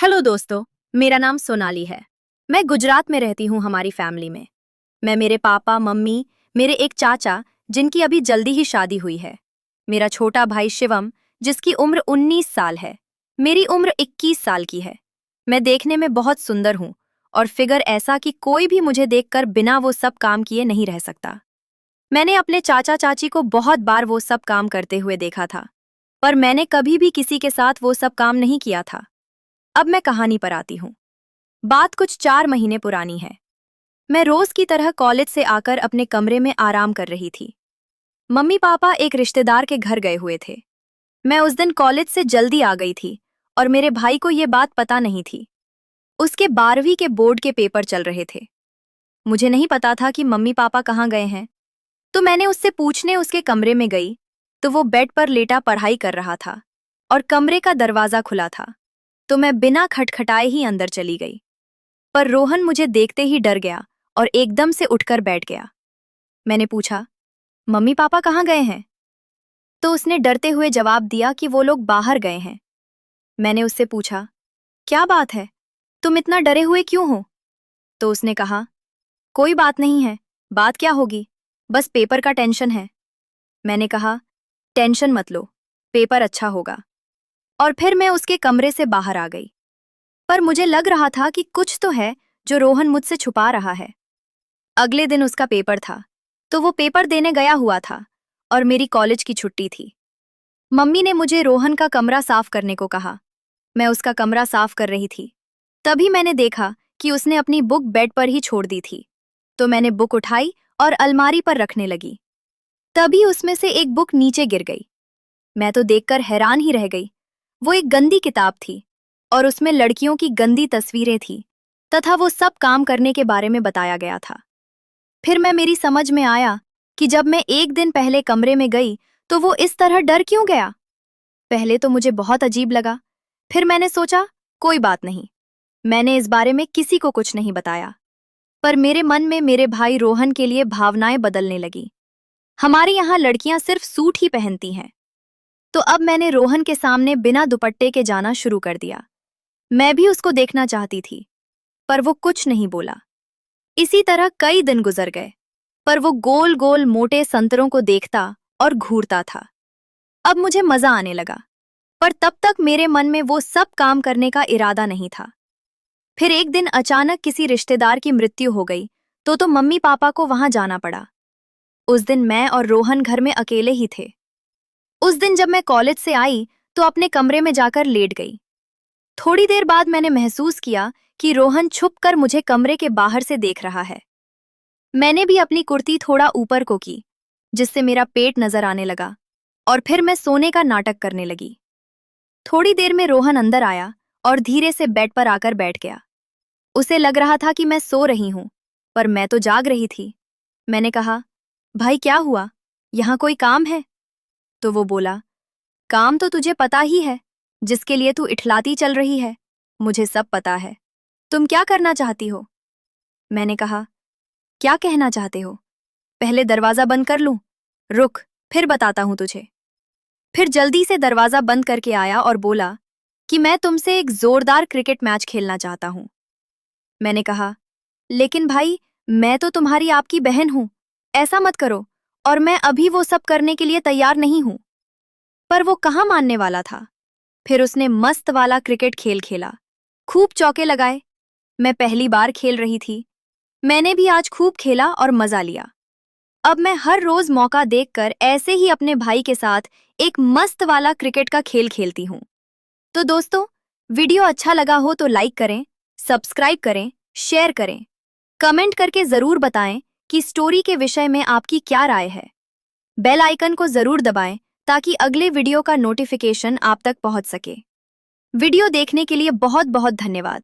Hello दोस्तों, मेरा नाम सोनाली है। मैं गुजरात में रहती हूँ हमारी फैमिली में। मैं मेरे पापा, मम्मी, मेरे एक चाचा जिनकी अभी जल्दी ही शादी हुई है, मेरा छोटा भाई शिवम जिसकी उम्र 19 साल है, मेरी उम्र 21 साल की है। मैं देखने में बहुत सुंदर हूँ और फिगर ऐसा कि कोई भी मुझे देखकर बिना वो सब काम किए नहीं रह सकता। मैंने अपने चाचा चाची को बहुत बार वो सब काम करते हुए देखा था, पर मैंने कभी भी किसी के साथ वो सब काम नहीं किया था। अब मैं कहानी पर आती हूँ। बात कुछ 4 महीने पुरानी है। मैं रोज की तरह कॉलेज से आकर अपने कमरे में आराम कर रही थी। मम्मी पापा एक रिश्तेदार के घर गए हुए थे। मैं उस दिन कॉलेज से जल्दी आ गई थी और मेरे भाई को ये बात पता नहीं थी। उसके 12वीं के बोर्ड के पेपर चल रहे थे। मुझे नहीं पता था कि मम्मी पापा कहाँ गए हैं, तो मैंने उससे पूछने उसके कमरे में गई तो वो बेड पर लेटा पढ़ाई कर रहा था और कमरे का दरवाजा खुला था, तो मैं बिना खटखटाए ही अंदर चली गई। पर रोहन मुझे देखते ही डर गया और एकदम से उठकर बैठ गया। मैंने पूछा, मम्मी पापा कहाँ गए हैं? तो उसने डरते हुए जवाब दिया कि वो लोग बाहर गए हैं। मैंने उससे पूछा, क्या बात है, तुम इतना डरे हुए क्यों हो? तो उसने कहा, कोई बात नहीं है, बात क्या होगी, बस पेपर का टेंशन है। मैंने कहा, टेंशन मत लो, पेपर अच्छा होगा। और फिर मैं उसके कमरे से बाहर आ गई। पर मुझे लग रहा था कि कुछ तो है जो रोहन मुझसे छुपा रहा है। अगले दिन उसका पेपर था, तो वो पेपर देने गया हुआ था और मेरी कॉलेज की छुट्टी थी। मम्मी ने मुझे रोहन का कमरा साफ करने को कहा। मैं उसका कमरा साफ कर रही थी। तभी मैंने देखा कि उसने अपनी बुक बेड पर ही छोड़ दी थी। तो मैंने बुक उठाई और अलमारी पर रखने लगी। तभी उसमें से एक बुक नीचे गिर गई। मैं तो देखकर हैरान ही रह गई। वो एक गंदी किताब थी और उसमें लड़कियों की गंदी तस्वीरें थी तथा वो सब काम करने के बारे में बताया गया था। फिर मेरी समझ में आया कि जब मैं एक दिन पहले कमरे में गई तो वो इस तरह डर क्यों गया। पहले तो मुझे बहुत अजीब लगा, फिर मैंने सोचा कोई बात नहीं, मैंने इस बारे में किसी को कुछ नहीं बताया। पर मेरे मन में मेरे भाई रोहन के लिए भावनाएं बदलने लगी। हमारे यहाँ लड़कियां सिर्फ सूट ही पहनती हैं, तो अब मैंने रोहन के सामने बिना दुपट्टे के जाना शुरू कर दिया। मैं भी उसको देखना चाहती थी, पर वो कुछ नहीं बोला। इसी तरह कई दिन गुजर गए, पर वो गोल गोल मोटे संतरों को देखता और घूरता था। अब मुझे मजा आने लगा, पर तब तक मेरे मन में वो सब काम करने का इरादा नहीं था। फिर एक दिन अचानक किसी रिश्तेदार की मृत्यु हो गई, तो मम्मी पापा को वहां जाना पड़ा। उस दिन मैं और रोहन घर में अकेले ही थे। उस दिन जब मैं कॉलेज से आई तो अपने कमरे में जाकर लेट गई। थोड़ी देर बाद मैंने महसूस किया कि रोहन छुपकर मुझे कमरे के बाहर से देख रहा है। मैंने भी अपनी कुर्ती थोड़ा ऊपर को की, जिससे मेरा पेट नजर आने लगा, और फिर मैं सोने का नाटक करने लगी। थोड़ी देर में रोहन अंदर आया और धीरे से बेड पर आकर बैठ गया। उसे लग रहा था कि मैं सो रही हूं, पर मैं तो जाग रही थी। मैंने कहा, भाई क्या हुआ, यहाँ कोई काम है? तो वो बोला, काम तो तुझे पता ही है, जिसके लिए तू इठलाती चल रही है, मुझे सब पता है। तुम क्या करना चाहती हो? मैंने कहा, क्या कहना चाहते हो? पहले दरवाजा बंद कर लूं? रुक, फिर बताता हूं तुझे। फिर जल्दी से दरवाजा बंद करके आया और बोला कि मैं तुमसे एक जोरदार क्रिकेट मैच खेलना चाहता हूं। मैंने कहा, लेकिन भाई, मैं तो तुम्हारी आपकी बहन हूं, ऐसा मत करो, और मैं अभी वो सब करने के लिए तैयार नहीं हूं। पर वो कहाँ मानने वाला था। फिर उसने मस्त वाला क्रिकेट खेल खेला, खूब चौके लगाए। मैं पहली बार खेल रही थी। मैंने भी आज खूब खेला और मजा लिया। अब मैं हर रोज मौका देखकर ऐसे ही अपने भाई के साथ एक मस्त वाला क्रिकेट का खेल खेलती हूँ। तो दोस्तों, वीडियो अच्छा लगा हो तो लाइक करें, सब्सक्राइब करें, शेयर करें, कमेंट करके जरूर बताएं कि स्टोरी के विषय में आपकी क्या राय है। बेल आइकन को जरूर दबाएं ताकि अगले वीडियो का नोटिफिकेशन आप तक पहुंच सके। वीडियो देखने के लिए बहुत बहुत धन्यवाद।